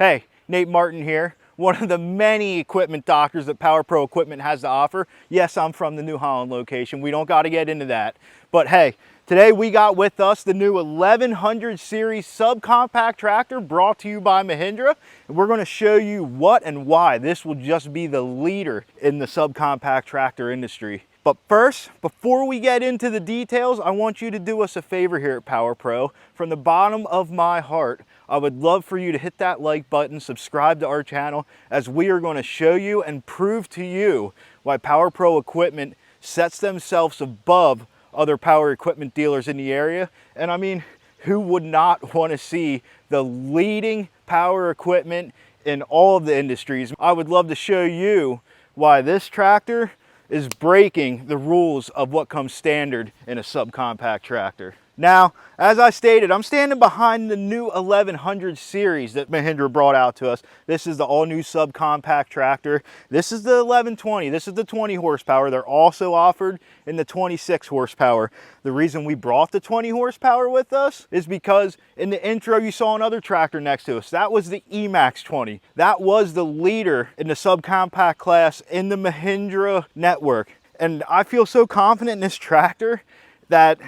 Hey, Nate Martin here, one of the many equipment doctors that Power Pro Equipment has to offer. Yes, I'm from the New Holland location. We don't got to get into that. But hey, today we got with us the new 1100 series subcompact tractor brought to you by Mahindra. And we're going to show you what and why this will just be the leader in the subcompact tractor industry. But first, before we get into the details, I want you to do us a favor here at Power Pro. From the bottom of my heart, I would love for you to hit that like button, subscribe to our channel, as we are going to show you and prove to you why Power Pro Equipment sets themselves above other power equipment dealers in the area. And I mean, who would not want to see the leading power equipment in all of the industries? I would love to show you why this tractor is breaking the rules of what comes standard in a subcompact tractor. Now, as I stated, I'm standing behind the new 1100 series that Mahindra brought out to us. This is the all-new subcompact tractor. This is the 1120. This is the 20 horsepower. They're also offered in the 26 horsepower. The reason we brought the 20 horsepower with us is because in the intro you saw another tractor next to us. That was the Emax 20. That was the leader in the subcompact class in the Mahindra network. And I feel so confident in this tractor that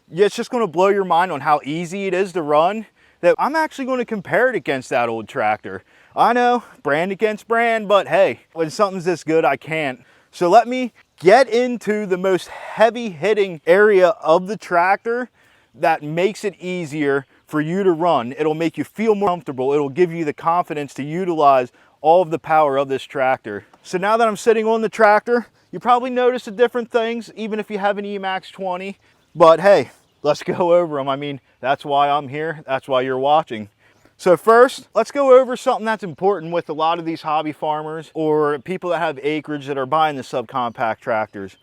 it's just going to blow your mind on how easy it is to run, that I'm actually going to compare it against that old tractor. I know, brand against brand, but hey, when something's this good, I can't. So let me get into the most heavy hitting area of the tractor that makes it easier for you to run. It'll make you feel more comfortable. It'll give you the confidence to utilize all of the power of this tractor. So now that I'm sitting on the tractor, you probably notice the different things, even if you have an Emax 20. But hey, let's go over them. I mean, that's why I'm here. That's why you're watching. So first, let's go over something that's important with a lot of these hobby farmers or people that have acreage that are buying the subcompact tractors.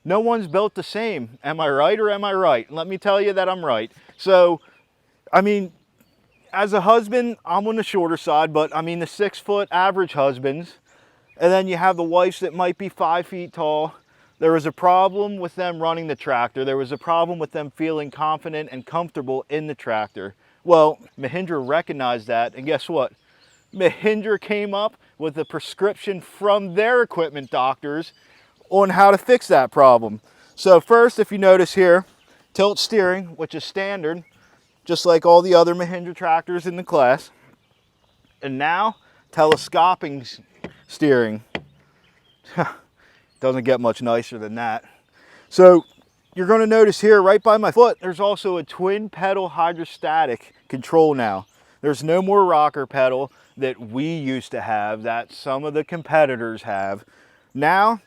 No one's built the same. Am I right or am I right? Let me tell you that I'm right. So, I mean, as a husband, I'm on the shorter side, but I mean the 6-foot average husbands. And then you have the wives that might be 5 feet tall. There was a problem with them running the tractor. There was a problem with them feeling confident and comfortable in the tractor. Well, Mahindra recognized that, and guess what? Mahindra came up with a prescription from their equipment doctors on how to fix that problem. So first, if you notice here, tilt steering, which is standard, just like all the other Mahindra tractors in the class. And now, telescoping steering. Doesn't get much nicer than that. So you're going to notice here right by my foot, there's also a twin pedal hydrostatic control now. There's no more rocker pedal that we used to have, that some of the competitors have. Now,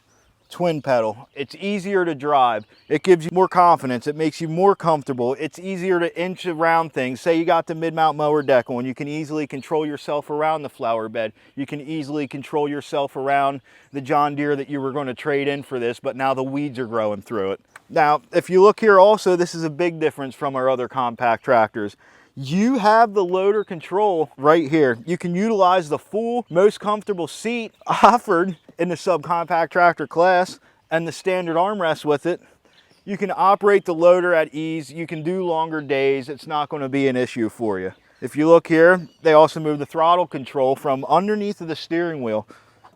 twin pedal. It's easier to drive. It gives you more confidence. It makes you more comfortable. It's easier to inch around things. Say you got the mid-mount mower deck on, you can easily control yourself around the flower bed. You can easily control yourself around the John Deere that you were going to trade in for this, but now the weeds are growing through it. Now, if you look here also, this is a big difference from our other compact tractors. You have the loader control right here. You can utilize the full, most comfortable seat offered in the subcompact tractor class and the standard armrest with it. You can operate the loader at ease. You can do longer days. It's not going to be an issue for you. If you look here, they also move the throttle control from underneath of the steering wheel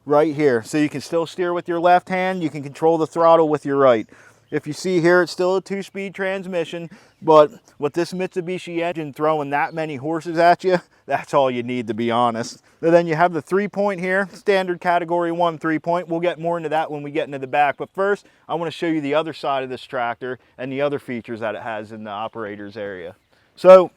right here. So you can still steer with your left hand. You can control the throttle with your right. If you see here, it's still a 2-speed transmission, but with this Mitsubishi engine throwing that many horses at you, that's all you need, to be honest. And then you have the 3-point here, standard category 1 3-point. We'll get more into that when we get into the back. But first, I want to show you the other side of this tractor and the other features that it has in the operator's area. So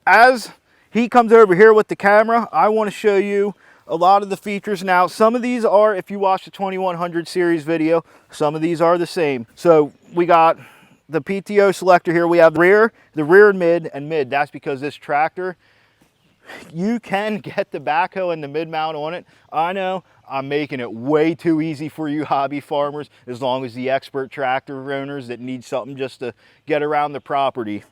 as he comes over here with the camera, I want to show you a lot of the features. Now, some of these are, if you watch the 2100 series video, some of these are the same. So we got the PTO selector here. We have the rear, mid, and mid. That's because this tractor, you can get the backhoe and the mid mount on it. I know I'm making it way too easy for you hobby farmers, as long as the expert tractor owners that need something just to get around the property.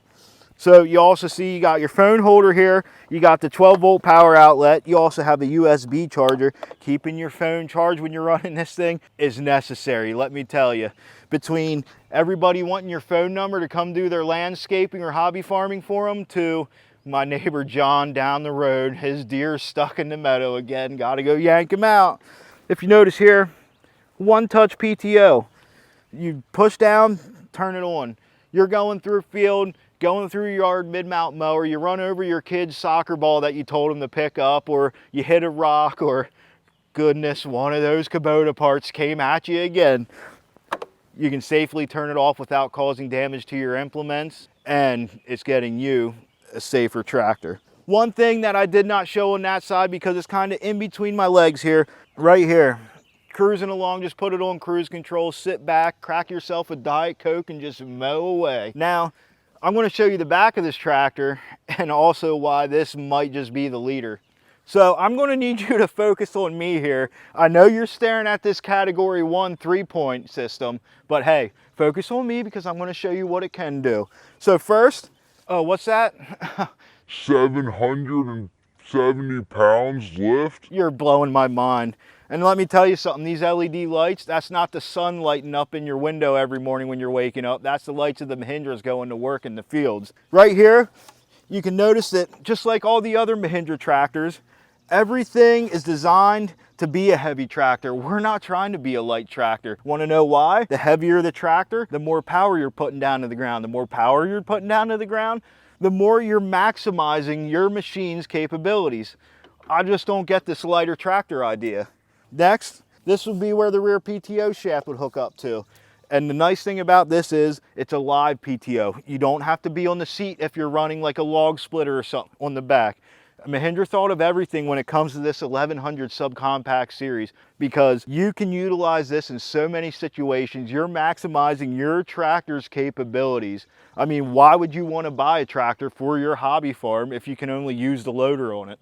So you also see you got your phone holder here. You got the 12-volt power outlet. You also have a USB charger. Keeping your phone charged when you're running this thing is necessary, let me tell you. Between everybody wanting your phone number to come do their landscaping or hobby farming for them, to my neighbor John down the road. His deer's stuck in the meadow again. Got to go yank him out. If you notice here, one touch PTO. You push down, turn it on. You're going through a field, going through your yard mid-mount mower, you run over your kid's soccer ball that you told him to pick up, or you hit a rock, or goodness, one of those Kubota parts came at you again. You can safely turn it off without causing damage to your implements, and it's getting you a safer tractor. One thing that I did not show on that side because it's kind of in between my legs here, right here. Cruising along, just put it on cruise control, sit back, crack yourself a Diet Coke and just mow away. Now, I'm going to show you the back of this tractor and also why this might just be the leader. So I'm going to need you to focus on me here. I know you're staring at this category 1 3-point system, but hey, focus on me because I'm going to show you what it can do. So first, oh, what's that? 770 pounds lift. You're blowing my mind. And let me tell you something, these LED lights, that's not the sun lighting up in your window every morning when you're waking up. That's the lights of the Mahindras going to work in the fields. Right here, you can notice that just like all the other Mahindra tractors, everything is designed to be a heavy tractor. We're not trying to be a light tractor. Want to know why? The heavier the tractor, the more power you're putting down to the ground. The more power you're putting down to the ground, the more you're maximizing your machine's capabilities. I just don't get this lighter tractor idea. Next, this would be where the rear PTO shaft would hook up to. And the nice thing about this is it's a live PTO. You don't have to be on the seat if you're running like a log splitter or something on the back. Mahindra thought of everything when it comes to this 1100 subcompact series because you can utilize this in so many situations. You're maximizing your tractor's capabilities. I mean, why would you want to buy a tractor for your hobby farm if you can only use the loader on it?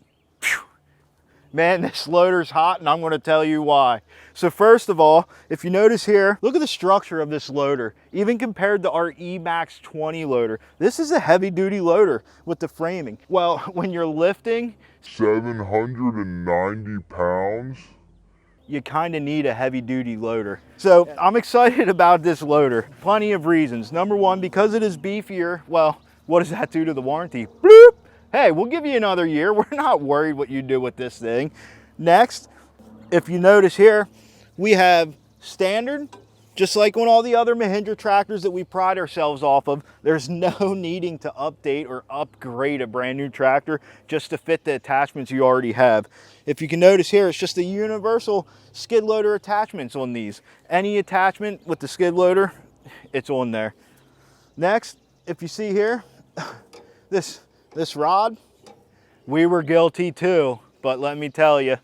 Man, this loader's hot and I'm going to tell you why. So first of all, if you notice here, look at the structure of this loader. Even compared to our E-Max 20 loader, this is a heavy duty loader with the framing. Well, when you're lifting 790 pounds, you kind of need a heavy duty loader. So I'm excited about this loader. Plenty of reasons. Number one, because it is beefier. Well, what does that do to the warranty? Bloop! Hey, we'll give you another year. We're not worried what you do with this thing. Next, if you notice here, we have standard, just like on all the other Mahindra tractors that we pride ourselves off of. There's no needing to update or upgrade a brand new tractor just to fit the attachments you already have. If you can notice here, it's just the universal skid loader attachments on these. Any attachment with the skid loader, it's on there. Next, if you see here, this rod, we were guilty too, but let me tell you,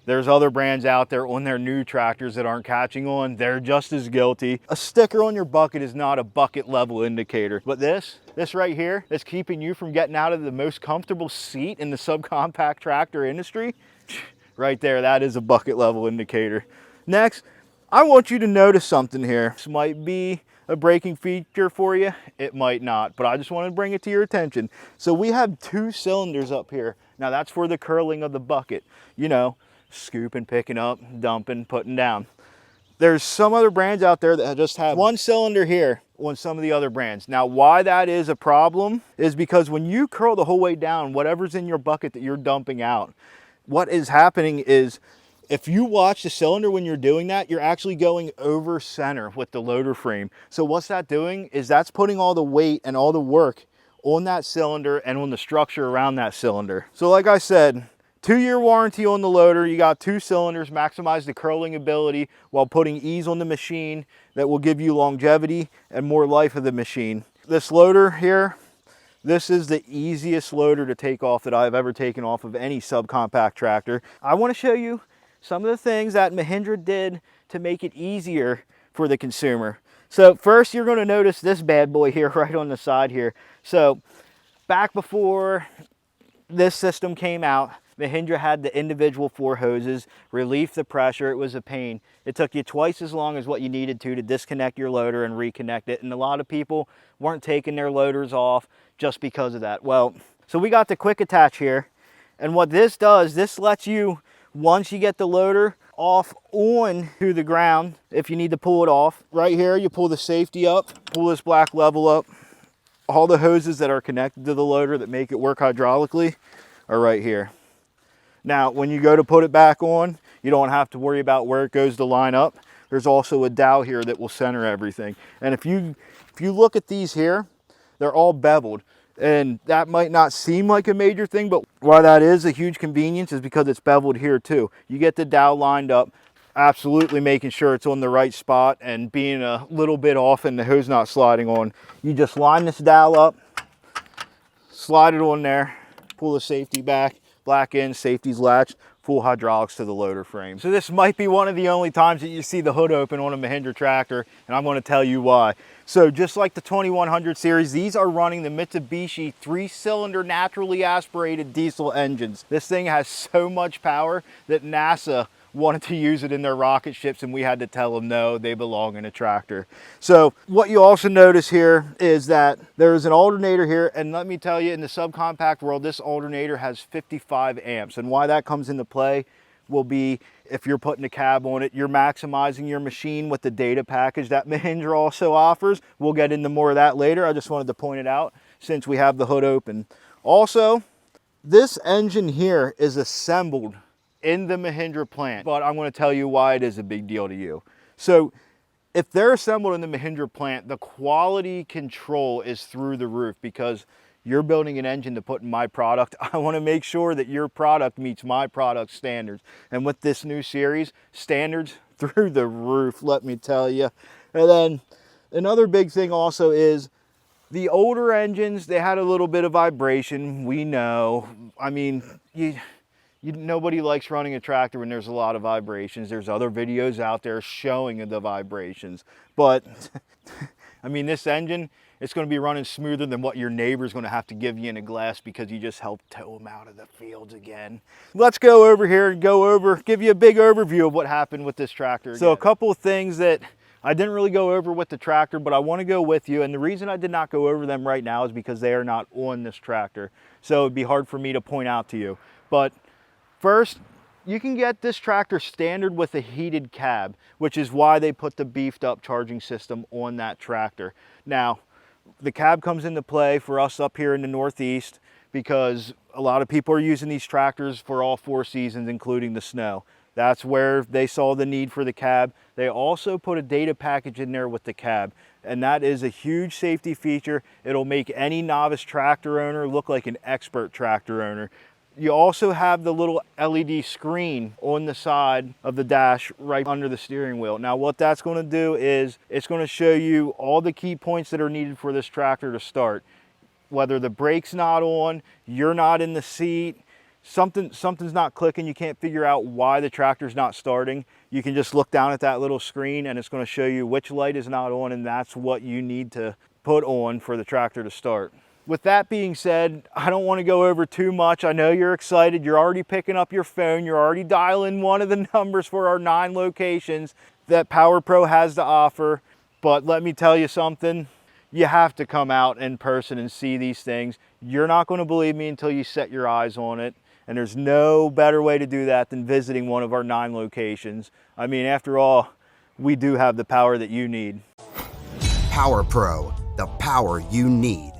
there's other brands out there on their new tractors that aren't catching on. They're just as guilty. A sticker on your bucket is not a bucket level indicator, but this right here that's keeping you from getting out of the most comfortable seat in the subcompact tractor industry, right there, that is a bucket level indicator. Next, I want you to notice something here. This might be a braking feature for you, it might not, but I just want to bring it to your attention. So we have 2 cylinders up here. Now that's for the curling of the bucket, you know, scooping, picking up, dumping, putting down. There's some other brands out there that just have 1 cylinder here on some of the other brands. Now why that is a problem is because when you curl the whole way down, whatever's in your bucket that you're dumping out, what is happening is if you watch the cylinder when you're doing that, you're actually going over center with the loader frame. So what's that doing is that's putting all the weight and all the work on that cylinder and on the structure around that cylinder. So like I said, 2-year warranty on the loader. You got 2 cylinders, maximize the curling ability while putting ease on the machine that will give you longevity and more life of the machine. This loader here, this is the easiest loader to take off that I've ever taken off of any subcompact tractor. I want to show you some of the things that Mahindra did to make it easier for the consumer. So first you're going to notice this bad boy here right on the side here. So back before this system came out, Mahindra had the individual 4 hoses, relief the pressure. It was a pain. It took you twice as long as what you needed to disconnect your loader and reconnect it. And a lot of people weren't taking their loaders off just because of that. Well, so we got the quick attach here. And what this does, this lets you, once you get the loader off on to the ground, if you need to pull it off, right here, you pull the safety up, pull this black level up, All the hoses that are connected to the loader that make it work hydraulically are right here. Now, when you go to put it back on, you don't have to worry about where it goes to line up. There's also a dowel here that will center everything. And if you look at these here, they're all beveled. And that might not seem like a major thing, but why that is a huge convenience is because it's beveled here too. You get the dowel lined up, absolutely making sure it's on the right spot and being a little bit off and the hose not sliding on. You just line this dowel up, slide it on there, pull the safety back, black in, safety's latched, full hydraulics to the loader frame. So this might be one of the only times that you see the hood open on a Mahindra tractor, and I'm going to tell you why. So just like the 2100 series, these are running the Mitsubishi 3-cylinder naturally aspirated diesel engines. This thing has so much power that NASA wanted to use it in their rocket ships, and we had to tell them no, they belong in a tractor. So what you also notice here is that there's an alternator here, and let me tell you, in the subcompact world, this alternator has 55 amps, and why that comes into play will be if you're putting a cab on it, you're maximizing your machine with the data package that Mahindra also offers. We'll get into more of that later. I just wanted to point it out since we have the hood open. Also, this engine here is assembled in the Mahindra plant, but I'm going to tell you why it is a big deal to you. So if they're assembled in the Mahindra plant, the quality control is through the roof because you're building an engine to put in my product. I want to make sure that your product meets my product standards. And with this new series, standards through the roof, let me tell you. And then another big thing also is the older engines, they had a little bit of vibration. We know. I mean, nobody likes running a tractor when there's a lot of vibrations. There's other videos out there showing the vibrations. But, I mean, this engine, it's going to be running smoother than what your neighbor's going to have to give you in a glass because you just helped tow them out of the fields again. Let's go over here and give you a big overview of what happened with this tractor again. So a couple of things that I didn't really go over with the tractor, but I want to go with you. And the reason I did not go over them right now is because they are not on this tractor. So it'd be hard for me to point out to you. But first, you can get this tractor standard with a heated cab, which is why they put the beefed up charging system on that tractor. Now, the cab comes into play for us up here in the Northeast because a lot of people are using these tractors for all 4 seasons, including the snow. That's where they saw the need for the cab. They also put a data package in there with the cab, and that is a huge safety feature. It'll make any novice tractor owner look like an expert tractor owner. You also have the little LED screen on the side of the dash right under the steering wheel. Now what that's going to do is it's going to show you all the key points that are needed for this tractor to start. Whether the brake's not on, you're not in the seat, something's not clicking, you can't figure out why the tractor's not starting, you can just look down at that little screen and it's going to show you which light is not on, and that's what you need to put on for the tractor to start. With that being said, I don't want to go over too much. I know you're excited. You're already picking up your phone. You're already dialing one of the numbers for our 9 locations that PowerPro has to offer. But let me tell you something. You have to come out in person and see these things. You're not going to believe me until you set your eyes on it. And there's no better way to do that than visiting one of our 9 locations. I mean, after all, we do have the power that you need. PowerPro, the power you need.